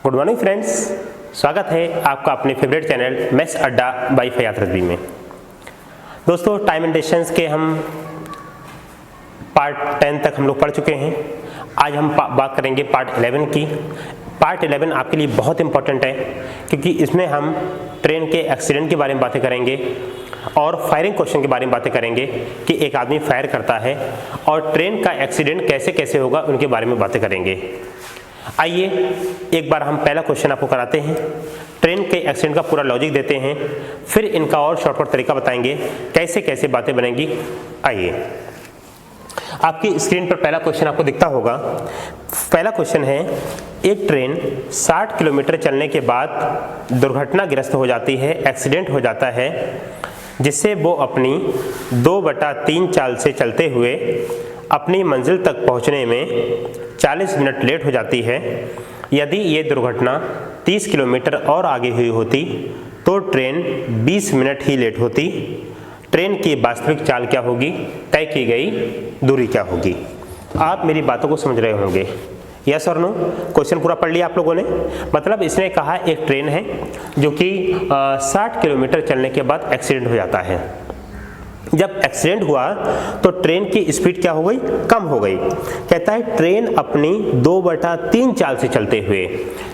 Good morning friends, स्वागत है आपका अपने फेवरेट चैनल मैथ्स अड्डा बाय फयाज रज़वी में। दोस्तों, टाइम एंड डिस्टेंस के हम पार्ट 10 तक हम लोग पढ़ चुके हैं। आज हम बात करेंगे पार्ट 11 की। पार्ट 11 आपके लिए बहुत इंपॉर्टेंट है क्योंकि इसमें हम ट्रेन के एक्सीडेंट के बारे में बातें करेंगे और फायरिंग क्वेश्चन के बारे में बातें करेंगे कि एक आदमी फायर करता है और ट्रेन का एक्सीडेंट कैसे कैसे होगा उनके बारे में बातें करेंगे। आइए एक बार हम पहला क्वेश्चन आपको कराते हैं। ट्रेन के एक्सीडेंट का पूरा लॉजिक देते हैं, फिर इनका और शॉर्टकट तरीका बताएंगे कैसे कैसे बातें बनेंगी। आइए, आपकी स्क्रीन पर पहला क्वेश्चन आपको दिखता होगा। पहला क्वेश्चन है, एक ट्रेन 60 किलोमीटर चलने के बाद दुर्घटनाग्रस्त हो जाती है, एक्सीडेंट हो जाता है, जिससे वो अपनी 2/3 चाल से चलते हुए अपनी मंजिल तक पहुंचने में 40 मिनट लेट हो जाती है। यदि ये दुर्घटना 30 किलोमीटर और आगे हुई होती तो ट्रेन 20 मिनट ही लेट होती। ट्रेन की वास्तविक चाल क्या होगी, तय की गई दूरी क्या होगी। आप मेरी बातों को समझ रहे होंगे, यस और नो। क्वेश्चन पूरा पढ़ लिया आप लोगों ने। मतलब इसने कहा एक ट्रेन है जो कि 60 किलोमीटर चलने के बाद एक्सीडेंट हो जाता है। जब एक्सीडेंट हुआ तो ट्रेन की स्पीड क्या हो गई, कम हो गई। कहता है ट्रेन अपनी 2/3 चाल से चलते हुए।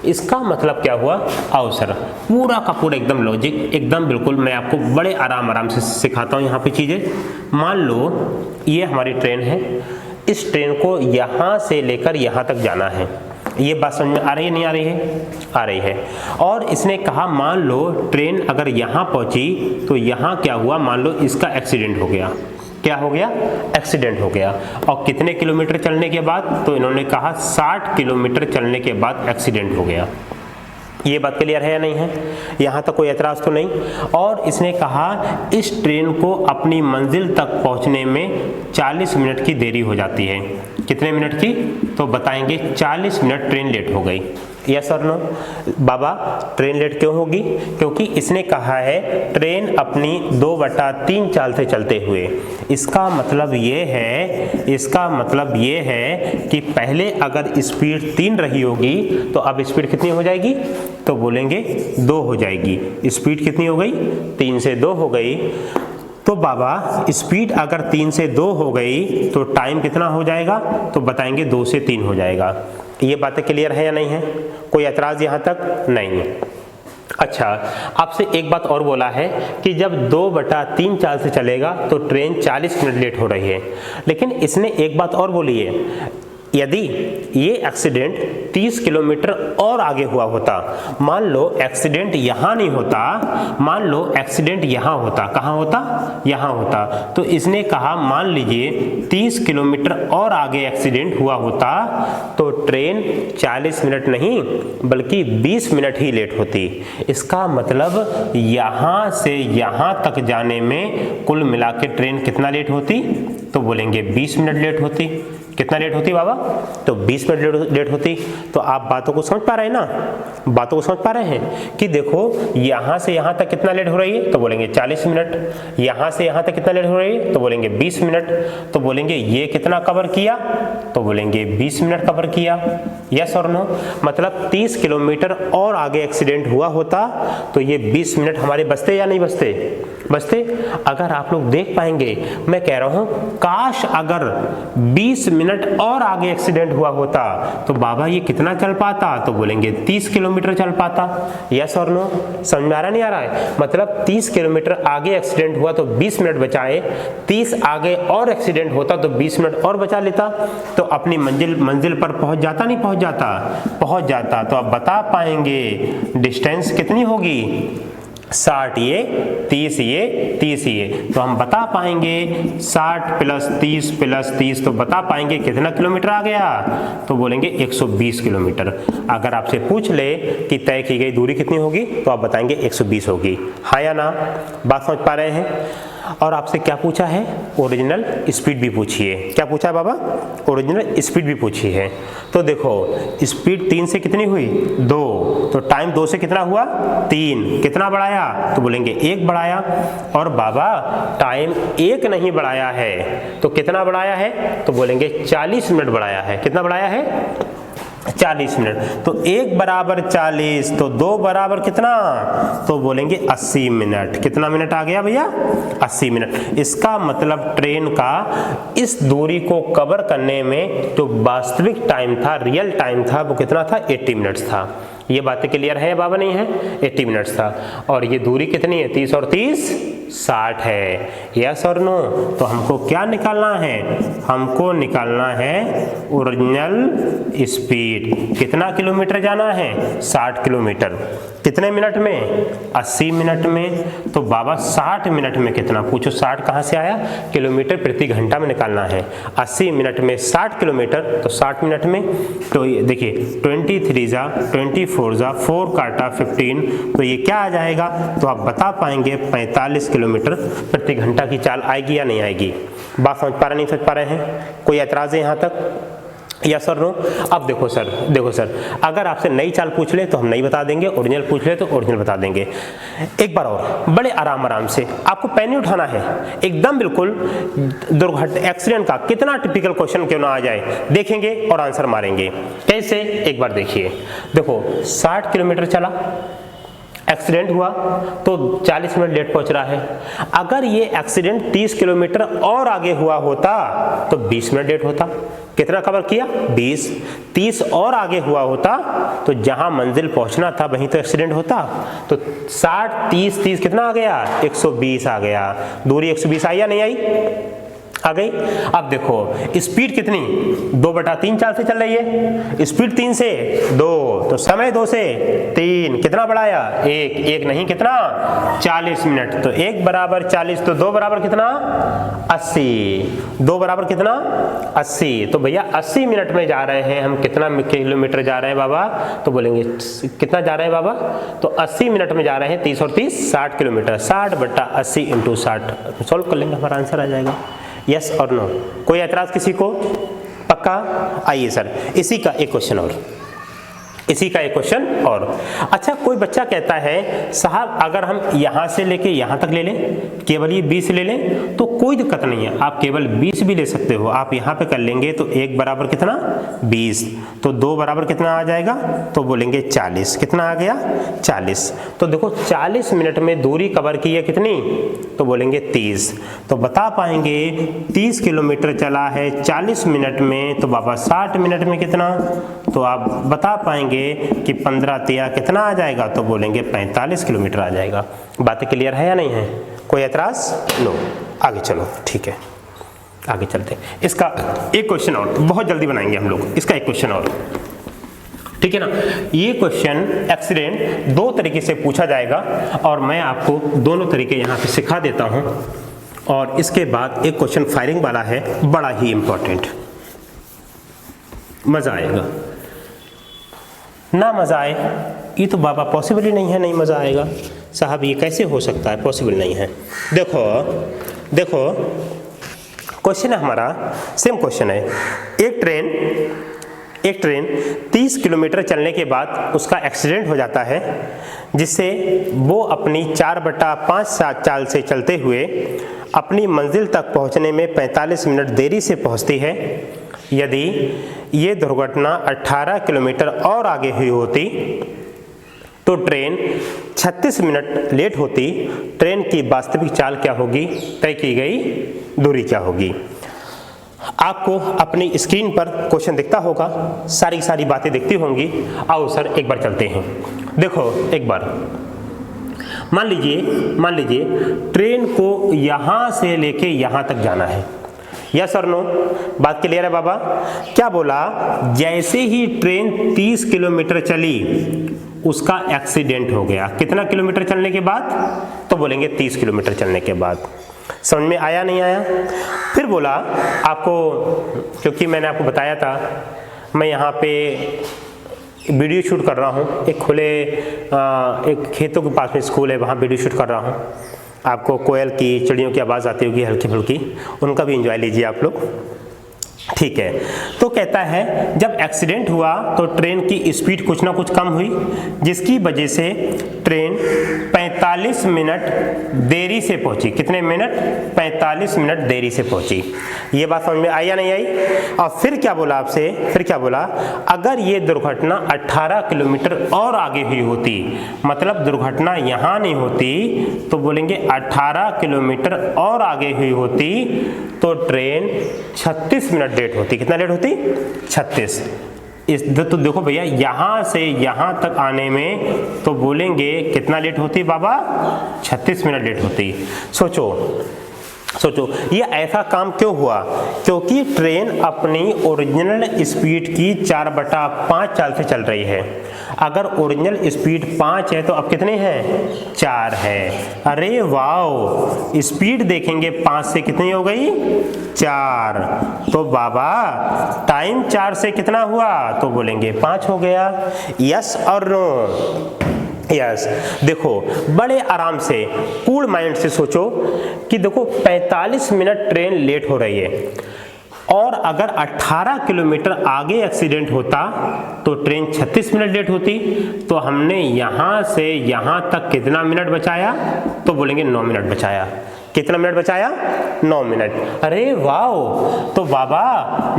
इसका मतलब क्या हुआ, आओ सर पूरा का पूरा एकदम लॉजिक, एकदम बिल्कुल मैं आपको बड़े आराम से सिखाता हूँ यहाँ पे चीज़ें। मान लो ये हमारी ट्रेन है, इस ट्रेन को यहाँ से लेकर यहाँ तक जाना है। ये बात समझ में आ रही है, नहीं आ रही है? आ रही है। और इसने कहा मान लो ट्रेन अगर यहाँ पहुंची तो यहाँ क्या हुआ, मान लो इसका एक्सीडेंट हो गया। क्या हो गया, एक्सीडेंट हो गया। और कितने किलोमीटर चलने के बाद, तो इन्होंने कहा 60 किलोमीटर चलने के बाद एक्सीडेंट हो गया। ये बात क्लियर है या नहीं है? यहाँ तक कोई एतराज़ तो नहीं। और इसने कहा इस ट्रेन को अपनी मंजिल तक पहुँचने में 40 मिनट की देरी हो जाती है। कितने मिनट की, तो बताएंगे 40 मिनट ट्रेन लेट हो गई। यस और नो? बाबा ट्रेन लेट क्यों होगी? क्योंकि इसने कहा है ट्रेन अपनी 2/3 चाल से चलते हुए। इसका मतलब ये है कि पहले अगर स्पीड 3 रही होगी तो अब स्पीड कितनी हो जाएगी, तो बोलेंगे 2 हो जाएगी। स्पीड कितनी हो गई, 3 से 2 हो गई। तो बाबा स्पीड अगर 3 से 2 हो गई तो टाइम कितना हो जाएगा, तो बताएंगे 2 से 3 हो जाएगा। ये बातें क्लियर है या नहीं है? कोई एतराज यहाँ तक नहीं। अच्छा, आपसे एक बात और बोला है कि जब 2/3 चाल से चलेगा तो ट्रेन 40 मिनट लेट हो रही है। लेकिन इसने एक बात और बोली है, यदि ये एक्सीडेंट 30 किलोमीटर और आगे हुआ होता, मान लो एक्सीडेंट यहाँ नहीं होता, मान लो एक्सीडेंट यहाँ होता, कहाँ होता, यहाँ होता, तो इसने कहा मान लीजिए 30 किलोमीटर और आगे एक्सीडेंट हुआ होता तो ट्रेन 40 मिनट नहीं बल्कि 20 मिनट ही लेट होती। इसका मतलब यहाँ से यहाँ तक जाने में कुल मिला के ट्रेन कितना लेट होती, तो बोलेंगे 20 मिनट लेट होती। कितना लेट होती बाबा, तो 20 मिनट लेट होती। तो आप बातों को समझ पा रहे हैं ना, बातों को समझ पा रहे हैं कि देखो यहाँ से यहाँ तक कितना लेट हो रही है, तो बोलेंगे 40 मिनट। यहाँ से यहाँ तक कितना लेट हो रही है, तो बोलेंगे 20 मिनट। तो बोलेंगे ये कितना कवर किया, तो बोलेंगे 20 मिनट कवर किया। यस और नो? मतलब 30 किलोमीटर और आगे एक्सीडेंट हुआ होता तो ये 20 मिनट हमारे बचते या नहीं बचते? बचते। अगर आप लोग देख पाएंगे, मैं कह रहा हूँ काश अगर 20 मिनट और आगे एक्सीडेंट हुआ होता तो बाबा ये कितना चल पाता, तो बोलेंगे 30 किलोमीटर चल पाता। यस और नो? समझ में आ रहा नहीं आ रहा है? मतलब 30 किलोमीटर आगे एक्सीडेंट हुआ तो 20 मिनट बचाए, 30 आगे और एक्सीडेंट होता तो 20 मिनट और बचा लेता, तो अपनी मंजिल पर पहुंच जाता, नहीं पहुंच जाता? पहुंच जाता। तो आप बता पाएंगे डिस्टेंस कितनी होगी, 60 ये 30 ये 30 ये, तो हम बता पाएंगे 60 + 30 तो बता पाएंगे कितना किलोमीटर आ गया, तो बोलेंगे 120 किलोमीटर। अगर आपसे पूछ ले कि तय की गई दूरी कितनी होगी तो आप बताएंगे 120 होगी। हाँ या ना? बात समझ पा रहे हैं? और आपसे क्या पूछा है, ओरिजिनल स्पीड भी पूछी है। क्या पूछा है बाबा, ओरिजिनल स्पीड भी पूछी है। तो देखो स्पीड 3 से कितनी हुई, 2, तो टाइम 2 से कितना हुआ, 3। कितना बढ़ाया, तो बोलेंगे 1 बढ़ाया। और बाबा टाइम 1 नहीं बढ़ाया है तो कितना बढ़ाया है, तो बोलेंगे 40 मिनट बढ़ाया है। कितना बढ़ाया है, 40 मिनट। तो 1 बराबर 40, तो 2 बराबर कितना, तो बोलेंगे 80 मिनट। कितना मिनट आ गया भैया, 80 मिनट। इसका मतलब ट्रेन का इस दूरी को कवर करने में जो वास्तविक टाइम था, रियल टाइम था, वो कितना था, 80 मिनट्स था। ये बातें क्लियर है बाबा, नहीं है, 80 मिनट्स था। और ये दूरी कितनी है, 30 और 30 60 है। यस और नो। तो हमको क्या निकालना है, हमको निकालना है ओरिजिनल स्पीड। कितना किलोमीटर जाना है, 60 किलोमीटर। कितने मिनट में, 80 मिनट में। तो बाबा 60 मिनट में कितना, पूछो 60 कहाँ से आया, किलोमीटर प्रति घंटा में निकालना है। 80 मिनट में 60 किलोमीटर, तो 60 मिनट में। तो देखिए 23 जा 24 जा 4 काटा 15, तो ये क्या आ जाएगा, तो आप बता पाएंगे 45 किलोमीटर प्रति घंटा की चाल आएगी या नहीं आएगी। बात समझ पा रहे, नहीं समझ पा रहे हैं, कोई ऐतराज है यहाँ तक, या सर नो। अब देखो सर, अगर आपसे नई चाल पूछ ले तो हम नई बता देंगे, ओरिजिनल पूछ ले तो ओरिजिनल बता देंगे। एक बार और बड़े आराम से आपको पेन नहीं उठाना है, एकदम बिल्कुल दुर्घटना एक्सीडेंट का कितना टिपिकल क्वेश्चन क्यों ना आ जाए, देखेंगे और आंसर मारेंगे। कैसे, एक बार देखिए। देखो 60 किलोमीटर चला, एक्सीडेंट हुआ तो 40 मिनट लेट पहुंच रहा है। अगर ये एक्सीडेंट 30 किलोमीटर और आगे हुआ होता तो 20 मिनट लेट होता। कितना कवर किया, 20। 30 और आगे हुआ होता तो जहां मंजिल पहुंचना था वहीं तो एक्सीडेंट होता। तो 60 30 कितना आ गया, 120 आ गया। दूरी 120 आई या नहीं आई, आ गई। अब देखो स्पीड कितनी, 2/3 चाल से चल रही है, स्पीड 3 से 2, तो समय 2 से 3, कितना बढ़ाया, 1 नहीं कितना, 40 मिनट। तो 1 बराबर 40, तो 2 बराबर कितना, 80। 2 बराबर कितना, 80। तो भैया 80 मिनट में जा रहे हैं हम, कितना किलोमीटर जा रहे हैं बाबा, तो बोलेंगे कितना जा रहे हैं बाबा, तो 80 मिनट में जा रहे हैं 30 और 30 60 किलोमीटर। 60/80 × 60 सॉल्व कर लेंगे, हमारा आंसर आ जाएगा। यस और नो, कोई ऐतराज किसी को, पक्का। आइए सर इसी का एक क्वेश्चन और, अच्छा कोई बच्चा कहता है साहब अगर हम यहां से लेके यहां तक ले लें, केवल ये 20 ले लें तो कोई दिक्कत नहीं है, आप केवल 20 भी ले सकते हो। आप यहां पे कर लेंगे तो 1 बराबर कितना, 20, तो 2 बराबर कितना आ जाएगा, तो बोलेंगे 40। कितना आ गया, 40। तो देखो 40 मिनट में दूरी कवर की है कितनी, तो बोलेंगे 30। तो बता पाएंगे 30 किलोमीटर चला है 40 मिनट में, तो बाबा 60 मिनट में कितना, तो आप बता पाएंगे कि 15 तिया कितना आ जाएगा, तो बोलेंगे 45 किलोमीटर आ जाएगा। बातें क्लियर है या नहीं है, कोई ऐतराज, नो। आगे चलो, ठीक है आगे चलते हैं। इसका एक क्वेश्चन और बहुत जल्दी बनाएंगे हम लोग, इसका एक क्वेश्चन और, ठीक है ना। ये क्वेश्चन एक्सीडेंट 2 तरीके से पूछा जाएगा और मैं आपको दोनों तरीके यहाँ पे सिखा देता हूँ। और इसके बाद एक क्वेश्चन फायरिंग वाला है, बड़ा ही इंपॉर्टेंट, मजा आएगा। ना मजा आए ये तो बाबा पॉसिबल ही नहीं है, नहीं मजा आएगा साहब, ये कैसे हो सकता है, पॉसिबल नहीं है। देखो क्वेश्चन है हमारा, सेम क्वेश्चन है। एक ट्रेन 30 किलोमीटर चलने के बाद उसका एक्सीडेंट हो जाता है, जिससे वो अपनी 4/5 चाल से चलते हुए अपनी मंजिल तक पहुंचने में 45 मिनट देरी से पहुंचती है। यदि ये दुर्घटना 18 किलोमीटर और आगे हुई होती तो ट्रेन 36 मिनट लेट होती। ट्रेन की वास्तविक चाल क्या होगी, तय की गई दूरी क्या होगी। आपको अपनी स्क्रीन पर क्वेश्चन दिखता होगा, सारी बातें दिखती होंगी। आओ सर एक बार चलते हैं। देखो एक बार मान लीजिए ट्रेन को यहां से लेके यहां तक जाना है। यस और नो, बात क्लियर है बाबा। क्या बोला, जैसे ही ट्रेन 30 किलोमीटर चली उसका एक्सीडेंट हो गया। कितना किलोमीटर चलने के बाद, तो बोलेंगे 30 किलोमीटर चलने के बाद। समझ में आया नहीं आया। फिर बोला आपको, क्योंकि मैंने आपको बताया था मैं यहाँ पे वीडियो शूट कर रहा हूँ, एक खुले एक खेतों के पास में स्कूल है, वहाँ वीडियो शूट कर रहा हूँ। आपको कोयल की, चिड़ियों की आवाज़ आती होगी हल्की फुल्की, उनका भी एंजॉय लीजिए आप लोग। ठीक है, तो कहता है जब एक्सीडेंट हुआ तो ट्रेन की स्पीड कुछ ना कुछ कम हुई, जिसकी वजह से ट्रेन 45 मिनट देरी से पहुंची। कितने मिनट? 45 मिनट देरी से पहुंची। ये बात समझ में आई या नहीं आई? और फिर क्या बोला आपसे? फिर क्या बोला? अगर ये दुर्घटना 18 किलोमीटर और आगे हुई होती, मतलब दुर्घटना यहाँ नहीं होती तो बोलेंगे 18 किलोमीटर और आगे हुई होती तो ट्रेन 36 मिनट लेट होती। कितना लेट होती? 36। तो देखो भैया यहाँ से यहाँ तक आने में तो बोलेंगे कितना लेट होती बाबा? 36 मिनट लेट होती। सोचो ये ऐसा काम क्यों हुआ? क्योंकि ट्रेन अपनी ओरिजिनल स्पीड की 4/5 चाल से चल रही है। अगर ओरिजिनल स्पीड 5 है तो अब कितने हैं? 4 है। अरे वाओ, स्पीड देखेंगे 5 से कितनी हो गई? 4। तो बाबा टाइम 4 से कितना हुआ? तो बोलेंगे 5 हो गया। यस और नो? यस। देखो बड़े आराम से कूल माइंड से सोचो कि देखो 45 मिनट ट्रेन लेट हो रही है और अगर 18 किलोमीटर आगे एक्सीडेंट होता तो ट्रेन 36 मिनट लेट होती। तो हमने यहाँ से यहाँ तक कितना मिनट बचाया? तो बोलेंगे 9 मिनट बचाया। कितना मिनट बचाया? 9 मिनट। अरे वाओ, तो बाबा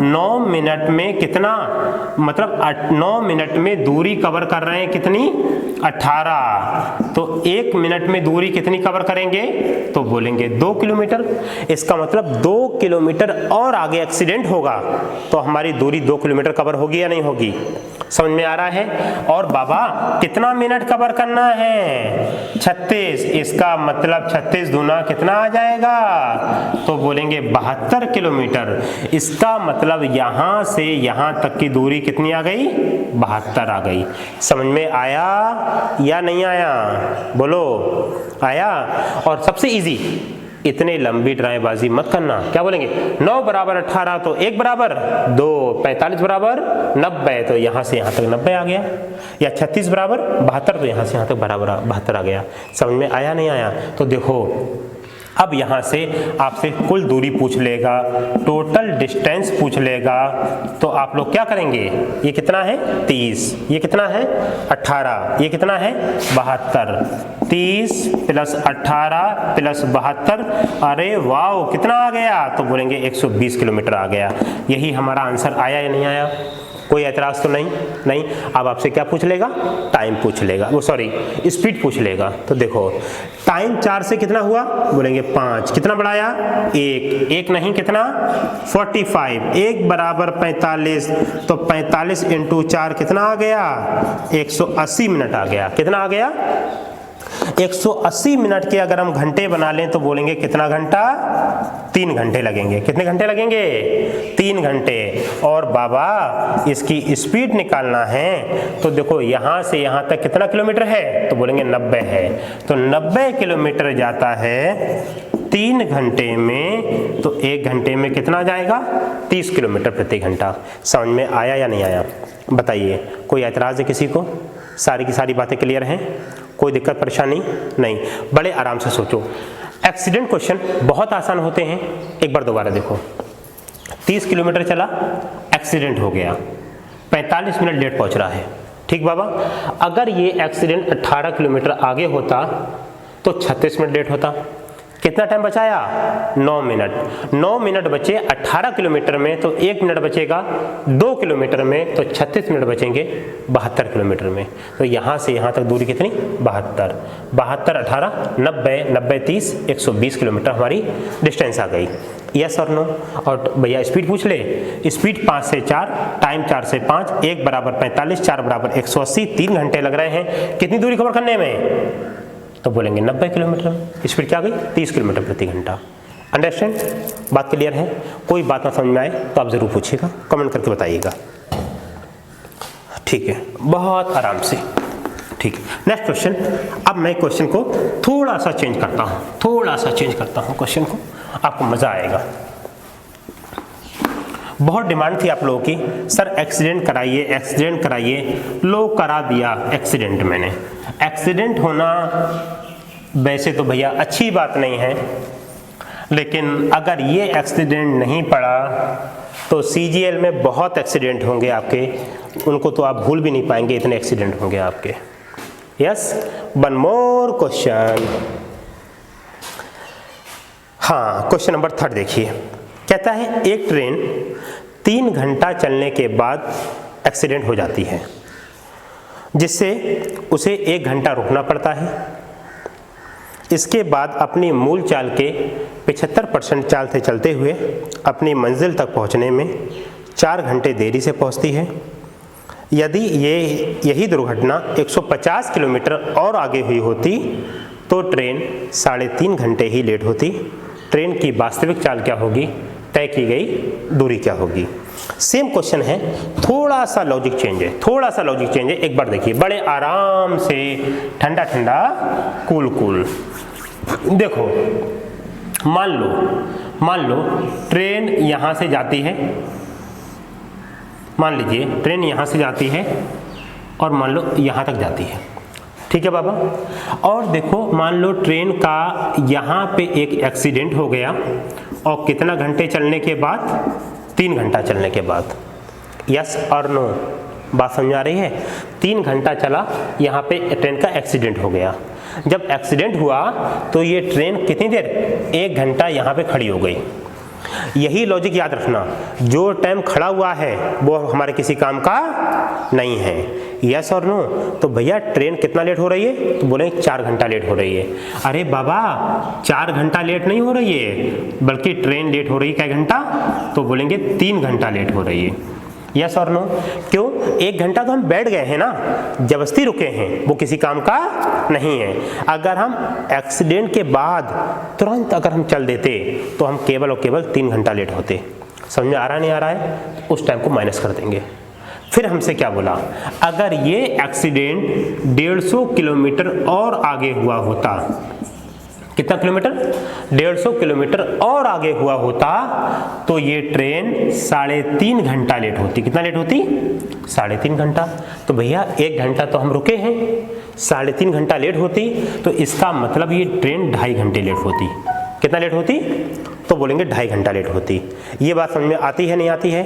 9 मिनट में कितना, मतलब 9 मिनट में दूरी कवर कर रहे हैं कितनी? 18। तो 1 मिनट में दूरी कितनी कवर करेंगे? तो बोलेंगे 2 किलोमीटर। इसका मतलब 2 किलोमीटर और आगे एक्सीडेंट होगा तो हमारी दूरी 2 किलोमीटर कवर होगी या नहीं होगी? समझ में आ रहा है? और बाबा कितना मिनट कवर करना है? 36। इसका मतलब 36 दूना कितना आ जाएगा? तो बोलेंगे 72 किलोमीटर। इसका मतलब यहाँ से यहाँ तक की दूरी कितनी आ गई? 72 आ गई। समझ में आया या नहीं आया? बोलो, आया? और सबसे इजी, इतने लंबी ड्राइंगबाजी मत करना। क्या बोलेंगे? 9 बराबर 18 तो 1 बराबर 2, 45 बराबर 90 तो यहाँ से यहाँ तक 90 आ गया, या 36 बराबर 72 तो यहाँ से यहाँ तक बराबर 72 आ गया। समझ में आया नहीं आया? तो देखो अब यहाँ से आपसे कुल दूरी पूछ लेगा, टोटल डिस्टेंस पूछ लेगा, तो आप लोग क्या करेंगे? ये कितना है? 30। ये कितना है? 18। ये कितना है? 72। 30 + 18 + 72। अरे वाह, कितना आ गया? तो बोलेंगे 120 किलोमीटर आ गया। यही हमारा आंसर आया या नहीं आया? कोई एतराज तो नहीं? अब आपसे क्या पूछ लेगा? टाइम पूछ लेगा, वो सॉरी स्पीड पूछ लेगा। तो देखो टाइम 4 से कितना हुआ? बोलेंगे 5। कितना बढ़ाया? 1 नहीं, कितना? 45। 1 बराबर 45 तो 45 × 4 कितना आ गया? 180 मिनट आ गया। कितना आ गया? 180 मिनट के अगर हम घंटे बना लें तो बोलेंगे कितना घंटा? 3 घंटे लगेंगे। कितने घंटे लगेंगे? 3 घंटे। और बाबा इसकी स्पीड निकालना है तो देखो यहाँ से यहाँ तक कितना किलोमीटर है? तो बोलेंगे 90 है। तो 90 किलोमीटर जाता है 3 घंटे में, तो 1 घंटे में कितना जाएगा? 30 किलोमीटर प्रति घंटा। समझ में आया या नहीं आया? बताइए, कोई एतराज़ है किसी को? सारी की सारी बातें क्लियर हैं? कोई दिक्कत परेशानी नहीं? बड़े आराम से सोचो। एक्सीडेंट क्वेश्चन बहुत आसान होते हैं। एक बार दोबारा देखो, 30 किलोमीटर चला, एक्सीडेंट हो गया, 45 मिनट लेट पहुंच रहा है। ठीक बाबा, अगर ये एक्सीडेंट 18 किलोमीटर आगे होता तो 36 मिनट लेट होता। कितना टाइम बचाया? 9 मिनट। 9 मिनट बचे 18 किलोमीटर में तो 1 मिनट बचेगा 2 किलोमीटर में, तो 36 मिनट बचेंगे 72 किलोमीटर में। तो यहाँ से यहाँ तक दूरी कितनी? 72। 72 18 90, 90 30, 120 किलोमीटर हमारी डिस्टेंस आ गई। यस और नो? और भैया स्पीड पूछ ले। स्पीड 5 से 4, टाइम 4 से 5, 1 बराबर 45, 4 बराबर 180, 3 घंटे लग रहे हैं। कितनी दूरी कवर करने में? तो बोलेंगे 90 किलोमीटर। स्पीड क्या आ गई? 30 किलोमीटर प्रति घंटा। अंडरस्टैंड? बात क्लियर है? कोई बात ना समझ में आए तो आप जरूर पूछिएगा, कमेंट करके बताइएगा। ठीक है, बहुत आराम से। ठीक, नेक्स्ट क्वेश्चन। अब मैं क्वेश्चन को थोड़ा सा चेंज करता हूँ, क्वेश्चन को, आपको मजा आएगा। बहुत डिमांड थी आप लोगों की, सर एक्सीडेंट कराइए। लो करा दिया एक्सीडेंट। मैंने एक्सीडेंट होना वैसे तो भैया अच्छी बात नहीं है, लेकिन अगर ये एक्सीडेंट नहीं पड़ा तो CGL में बहुत एक्सीडेंट होंगे आपके, उनको तो आप भूल भी नहीं पाएंगे, इतने एक्सीडेंट होंगे आपके। Yes, one more question. हाँ, क्वेश्चन नंबर 3 देखिए, कहता है एक ट्रेन 3 घंटा चलने के बाद एक्सीडेंट हो जाती है, जिससे उसे 1 घंटा रुकना पड़ता है। इसके बाद अपनी मूल चाल के 75% चाल से चलते हुए अपनी मंजिल तक पहुंचने में 4 घंटे देरी से पहुंचती है। यदि यही दुर्घटना 150 किलोमीटर और आगे हुई होती तो ट्रेन 3.5 घंटे ही लेट होती। ट्रेन की वास्तविक चाल क्या होगी, तय की गई दूरी क्या होगी। सेम क्वेश्चन है, थोड़ा सा लॉजिक चेंज है, थोड़ा सा लॉजिक चेंज है। एक बार देखिए, बड़े आराम से, ठंडा ठंडा, कूल कूल। देखो, मान लो ट्रेन यहाँ से जाती है, मान लीजिए ट्रेन यहाँ से जाती है और मान लो यहाँ तक जाती है, ठीक है बाबा। और देखो, मान लो ट्रेन का यहाँ पे एक एक्सीडेंट हो गया और कितना घंटे चलने के बाद, 3 घंटा चलने के बाद। यस और नो, बात समझ आ रही है। 3 घंटा चला, यहाँ पे ट्रेन का एक्सीडेंट हो गया। जब एक्सीडेंट हुआ तो ये ट्रेन कितनी देर, 1 घंटा यहाँ पे खड़ी हो गई। यही लॉजिक याद रखना, जो टाइम खड़ा हुआ है वो हमारे किसी काम का नहीं है। यस और नो, तो भैया ट्रेन कितना लेट हो रही है, तो बोलेंगे 4 घंटा लेट हो रही है। अरे बाबा, 4 घंटा लेट नहीं हो रही है, बल्कि ट्रेन लेट हो रही है क्या घंटा, तो बोलेंगे 3 घंटा लेट हो रही है। यस और नो, क्यों, 1 घंटा तो हम बैठ गए हैं ना, जबरदस्ती रुके हैं, वो किसी काम का नहीं है। अगर हम एक्सीडेंट के बाद तुरंत अगर हम चल देते तो हम केवल और केवल 3 घंटा लेट होते। समझ में आ रहा नहीं आ रहा है, उस टाइम को माइनस कर देंगे। फिर हमसे क्या बोला, अगर ये एक्सीडेंट 150 किलोमीटर और आगे हुआ होता, कितना किलोमीटर, 150 किलोमीटर और आगे हुआ होता तो ये ट्रेन 3.5 घंटा लेट होती। कितना लेट होती, 3.5 घंटा। तो भैया 1 घंटा तो हम रुके हैं, 3.5 घंटा लेट होती, तो इसका मतलब ये ट्रेन 2.5 घंटे लेट होती। कितना लेट होती, तो बोलेंगे 2.5 घंटा लेट होती। ये बात समझ में आती है नहीं आती है,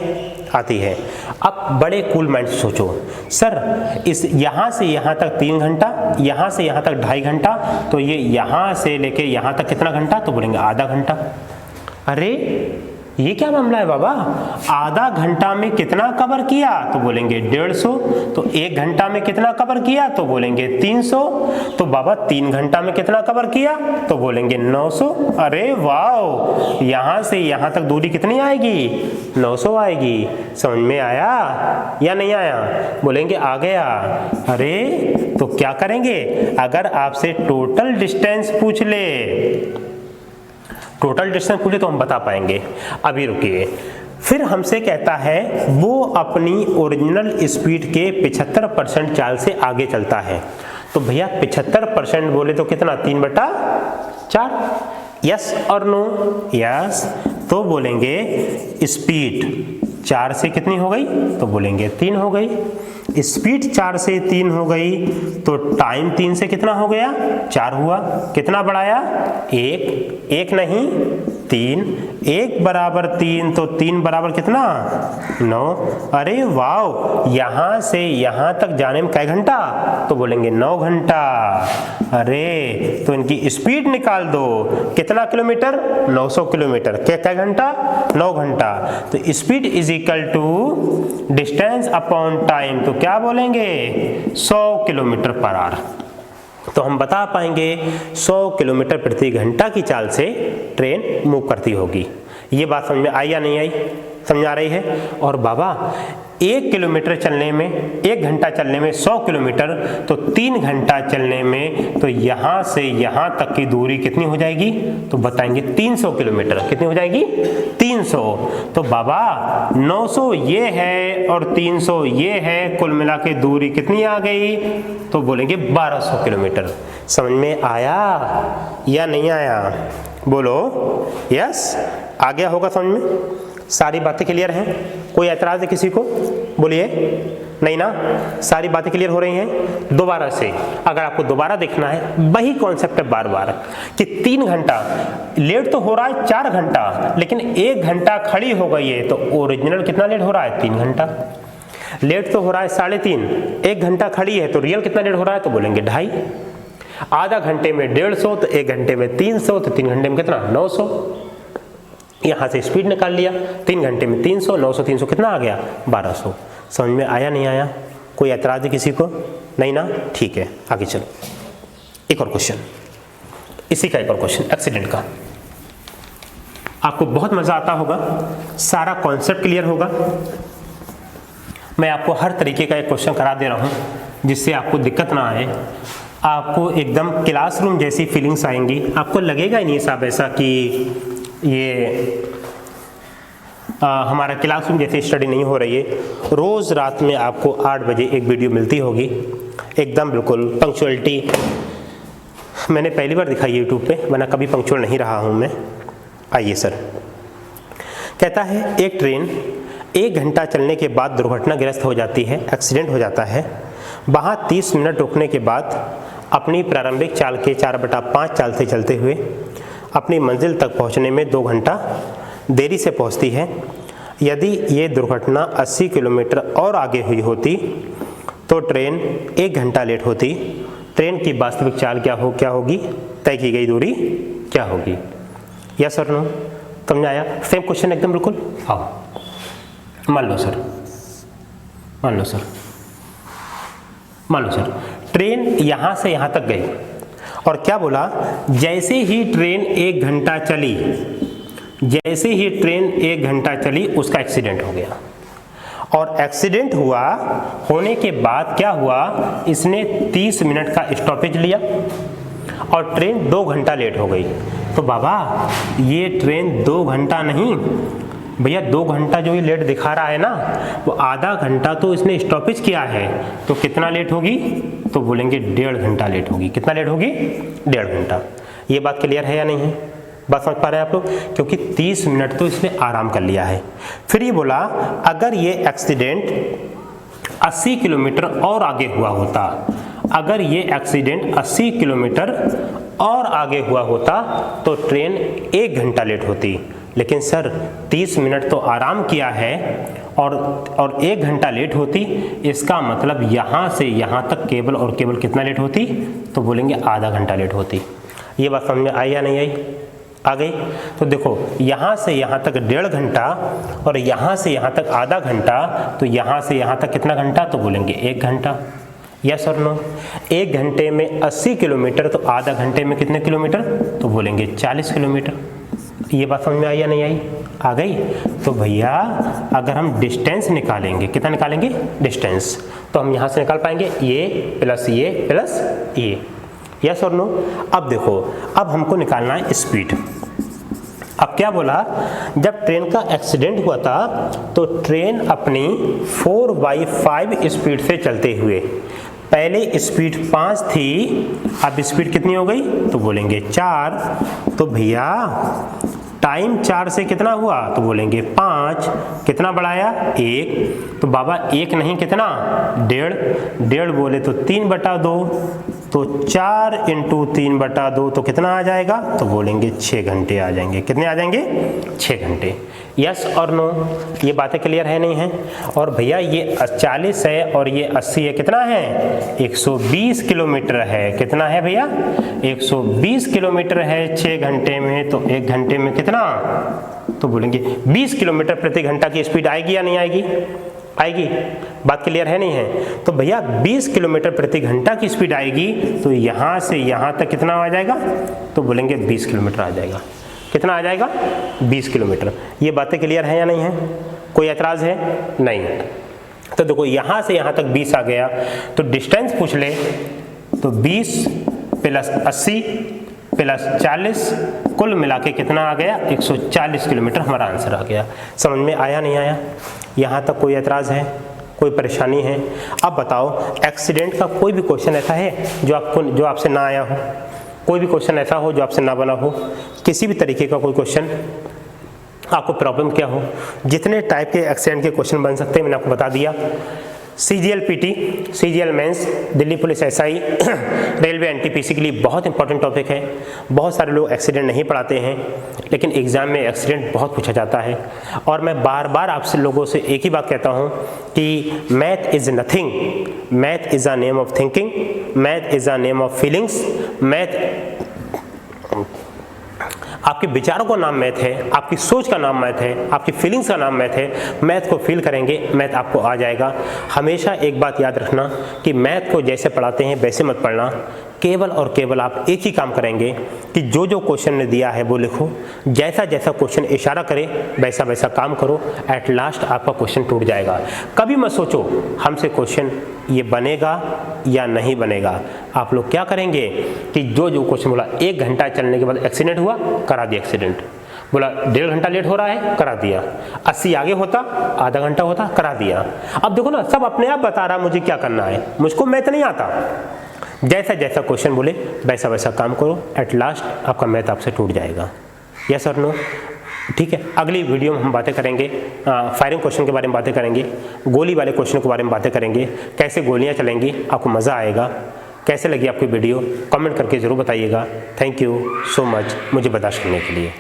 आती है। अब बड़े कूल माइंड से सोचो, सर इस यहाँ से यहाँ तक 3 घंटा, यहाँ से यहाँ तक 2.5 घंटा, तो ये यहाँ से लेके यहाँ तक कितना घंटा, तो बोलेंगे आधा घंटा। अरे ये क्या मामला है बाबा, आधा घंटा में कितना कवर किया, तो बोलेंगे 150। तो 1 घंटा में कितना कवर किया, तो बोलेंगे 300। तो बाबा 3 घंटा में कितना कवर किया, तो बोलेंगे 900। अरे वाह, यहाँ से यहाँ तक दूरी कितनी आएगी, 900 आएगी। समझ में आया या नहीं आया, बोलेंगे आ गया। अरे तो क्या करेंगे, अगर आपसे टोटल डिस्टेंस पूछ ले, टोटल डिस्टेंस पूछे तो हम बता पाएंगे। अभी रुकिए, फिर हमसे कहता है वो अपनी ओरिजिनल स्पीड के 75% चाल से आगे चलता है। तो भैया 75% बोले तो कितना, 3/4। यस और नो, यस। तो बोलेंगे स्पीड 4 से कितनी हो गई, तो बोलेंगे 3 हो गई। स्पीड 4 से 3 हो गई, तो टाइम 3 से कितना हो गया, 4 हुआ। कितना बढ़ाया, 1 नहीं 3, 1 बराबर 3, तो 3 बराबर कितना, 9। अरे वाह, यहाँ से यहाँ तक जाने में कै घंटा, तो बोलेंगे 9 घंटा। अरे तो इनकी स्पीड निकाल दो, कितना किलोमीटर, 900 किलोमीटर, कै घंटा, 9 घंटा। तो speed is equal to distance upon time, तो क्या बोलेंगे 100 किलोमीटर पर आवर। तो हम बता पाएंगे 100 किलोमीटर प्रति घंटा की चाल से ट्रेन मूव करती होगी। ये बात समझ में आई या नहीं आई, समझ आ रही है। और बाबा 1 किलोमीटर चलने में, 1 घंटा चलने में 100 किलोमीटर, तो 3 घंटा चलने में तो यहाँ से यहाँ तक की दूरी कितनी हो जाएगी, तो बताएंगे 300 किलोमीटर। कितनी हो जाएगी, 300। तो बाबा 900 ये है और 300 ये है, कुल मिला के दूरी कितनी आ गई, तो बोलेंगे 1200 किलोमीटर। समझ में आया या नहीं आया, बोलो यस। आ गया होगा समझ में, सारी बातें क्लियर हैं, कोई ऐतराज है किसी को, बोलिए। नहीं ना? सारी बातें क्लियर हो रही हैं? दोबारा से अगर आपको दोबारा देखना है, वही कॉन्सेप्ट है बार बार कि 3 घंटा लेट तो हो रहा है 4 घंटा, लेकिन 1 घंटा खड़ी हो गई है, तो ओरिजिनल कितना लेट हो रहा है? 3 घंटा। लेट तो हो रहा है 3.5, 1 घंटा खड़ी है, तो रियल कितना लेट हो रहा है? तो बोलेंगे 2.5। आधा घंटे में 150, तो 1 घंटे में 300, तो 3 घंटे में कितना? 900। यहाँ से स्पीड निकाल लिया, 3 घंटे में 300, 900 300 कितना आ गया? 1200। समझ में आया नहीं आया? कोई ऐतराज है किसी को? नहीं ना? ठीक है, आगे चलो। एक और क्वेश्चन, इसी का एक और क्वेश्चन एक्सीडेंट का। आपको बहुत मजा आता होगा, सारा कॉन्सेप्ट क्लियर होगा। मैं आपको हर तरीके का एक क्वेश्चन करा दे रहा हूं जिससे आपको दिक्कत ना आए, आपको एकदम क्लासरूम जैसी फीलिंग्स आएंगी। आपको लगेगा ही नहीं साहब ऐसा कि ये हमारा क्लासरूम जैसी स्टडी नहीं हो रही है। रोज़ रात में आपको 8 बजे एक वीडियो मिलती होगी, एकदम बिल्कुल पंक्चुअलिटी। मैंने पहली बार दिखाई यूट्यूब पे, वरना कभी पंक्चुअल नहीं रहा हूँ मैं। आइए सर, कहता है एक ट्रेन 1 घंटा चलने के बाद दुर्घटनाग्रस्त हो जाती है, एक्सीडेंट हो जाता है। वहाँ 30 मिनट रुकने के बाद अपनी प्रारंभिक चाल के 4/5 चाल से चलते हुए अपनी मंजिल तक पहुँचने में 2 घंटा देरी से पहुँचती है। यदि ये दुर्घटना 80 किलोमीटर और आगे हुई होती तो ट्रेन 1 घंटा लेट होती। ट्रेन की वास्तविक चाल क्या होगी? तय की गई दूरी क्या होगी? यस और नो? समझ आया? सेम क्वेश्चन एकदम बिल्कुल। आओ, मान लो सर, ट्रेन यहाँ से यहाँ तक गई और क्या बोला? जैसे ही ट्रेन 1 घंटा चली, उसका एक्सीडेंट हो गया। और एक्सीडेंट होने के बाद क्या हुआ? इसने 30 मिनट का स्टॉपेज लिया और ट्रेन 2 घंटा लेट हो गई। तो बाबा ये ट्रेन 2 घंटा नहीं भैया, 2 घंटा जो ये लेट दिखा रहा है ना, वो आधा घंटा तो इसने स्टॉपेज किया है, तो कितना लेट होगी? तो बोलेंगे 1.5 घंटा लेट होगी। कितना लेट होगी? 1.5 घंटा। ये बात क्लियर है या नहीं है? बात समझ पा रहे हैं आप लोग? क्योंकि 30 मिनट तो इसने आराम कर लिया है। फिर ये बोला अगर ये एक्सीडेंट 80 किलोमीटर और आगे हुआ होता, अगर ये एक्सीडेंट 80 किलोमीटर और आगे हुआ होता तो ट्रेन 1 घंटा लेट होती। लेकिन सर 30 मिनट तो आराम किया है और 1 घंटा लेट होती, इसका मतलब यहाँ से यहाँ तक केवल और केवल कितना लेट होती? तो बोलेंगे आधा घंटा लेट होती। ये बात समझ में आई या नहीं आई? आ गई? तो देखो यहाँ से यहाँ तक 1.5 घंटा और यहाँ से यहाँ तक आधा घंटा, तो यहाँ से यहाँ तक कितना घंटा? तो बोलेंगे 1 घंटा। यस और नो? 1 घंटे में 80 किलोमीटर, तो आधा घंटे में कितने किलोमीटर? तो बोलेंगे 40 किलोमीटर। ये बात समझ में आई या नहीं आई? आ गई? तो भैया अगर हम डिस्टेंस निकालेंगे, कितना निकालेंगे? डिस्टेंस, तो हम यहाँ से निकाल पाएंगे ये प्लस ये। यस और नो? अब देखो, अब हमको निकालना है स्पीड। अब क्या बोला? जब ट्रेन का एक्सीडेंट हुआ था तो ट्रेन अपनी 4/5 स्पीड से चलते हुए, पहले स्पीड 5 थी, अब स्पीड कितनी हो गई? तो बोलेंगे 4। तो भैया टाइम 4 से कितना हुआ? तो बोलेंगे 5। कितना बढ़ाया? 1। तो बाबा 1 नहीं, कितना? 1.5 बोले तो 3/2, तो 4 × 3/2 तो कितना आ जाएगा? तो बोलेंगे 6 घंटे आ जाएंगे। कितने आ जाएंगे? 6 घंटे। यस और नो? ये बातें क्लियर है नहीं है? और भैया ये 40 है और ये 80 है, कितना है? 120 किलोमीटर है। कितना है भैया? 120 किलोमीटर है 6 घंटे में, तो 1 घंटे में कितना? तो बोलेंगे 20 किलोमीटर प्रति घंटा की स्पीड आएगी या नहीं आएगी? आएगी। बात क्लियर है नहीं है? तो भैया 20 किलोमीटर प्रति घंटा की स्पीड आएगी, तो यहाँ से यहाँ तक कितना आ जाएगा? तो बोलेंगे 20 किलोमीटर आ जाएगा। कितना आ जाएगा? 20 किलोमीटर। ये बातें क्लियर है या नहीं है? कोई ऐतराज है? नहीं। तो देखो यहाँ से यहाँ तक 20 आ गया, तो डिस्टेंस पूछ ले तो 20 + 80 + 40 कुल मिला के कितना आ गया? 140 किलोमीटर हमारा आंसर आ गया। समझ में आया नहीं आया? यहाँ तक कोई ऐतराज़ है? कोई परेशानी है? अब बताओ, एक्सीडेंट का कोई भी क्वेश्चन ऐसा है जो आपसे ना आया हो? कोई भी क्वेश्चन ऐसा हो जो आपसे ना बना हो? किसी भी तरीके का कोई क्वेश्चन आपको प्रॉब्लम क्या हो? जितने टाइप के एक्सीडेंट के क्वेश्चन बन सकते हैं मैंने आपको बता दिया। CGL-PT, CGL mains, Delhi police SI, railway NTPC के लिए बहुत इंपॉर्टेंट टॉपिक है। बहुत सारे लोग एक्सीडेंट नहीं पढ़ाते हैं, लेकिन एग्ज़ाम में एक्सीडेंट बहुत पूछा जाता है। और मैं बार बार आपसे लोगों से एक ही बात कहता हूँ कि math is nothing, math is a name of thinking, math is a name of feelings, math आपके विचारों का नाम मैथ है, आपकी सोच का नाम मैथ है, आपकी फीलिंग्स का नाम मैथ है। मैथ को फील करेंगे, मैथ आपको आ जाएगा। हमेशा एक बात याद रखना कि मैथ को जैसे पढ़ाते हैं वैसे मत पढ़ना। केवल और केवल आप एक ही काम करेंगे कि जो जो क्वेश्चन ने दिया है वो लिखो, जैसा जैसा क्वेश्चन इशारा करे वैसा वैसा काम करो। एट लास्ट आपका क्वेश्चन टूट जाएगा। कभी मत सोचो हमसे क्वेश्चन ये बनेगा या नहीं बनेगा। आप लोग क्या करेंगे कि जो जो क्वेश्चन बोला, 1 घंटा चलने के बाद एक्सीडेंट हुआ, करा दिया एक्सीडेंट। बोला 1.5 घंटा लेट हो रहा है, करा दिया। 80 आगे होता, आधा घंटा होता, करा दिया। अब देखो ना, सब अपने आप बता रहा मुझे क्या करना है, मुझको मैथ नहीं आता। जैसा जैसा क्वेश्चन बोले वैसा वैसा काम करो। एट लास्ट आपका मैथ आपसे टूट जाएगा। यस और नो? ठीक है, अगली वीडियो में हम बातें करेंगे फायरिंग क्वेश्चन के बारे में बातें करेंगे, गोली वाले क्वेश्चन के बारे में बातें करेंगे, कैसे गोलियां चलेंगी, आपको मज़ा आएगा। कैसे लगी आपकी वीडियो कमेंट करके ज़रूर बताइएगा। थैंक यू सो मच मुझे बर्दाश्त करने के लिए।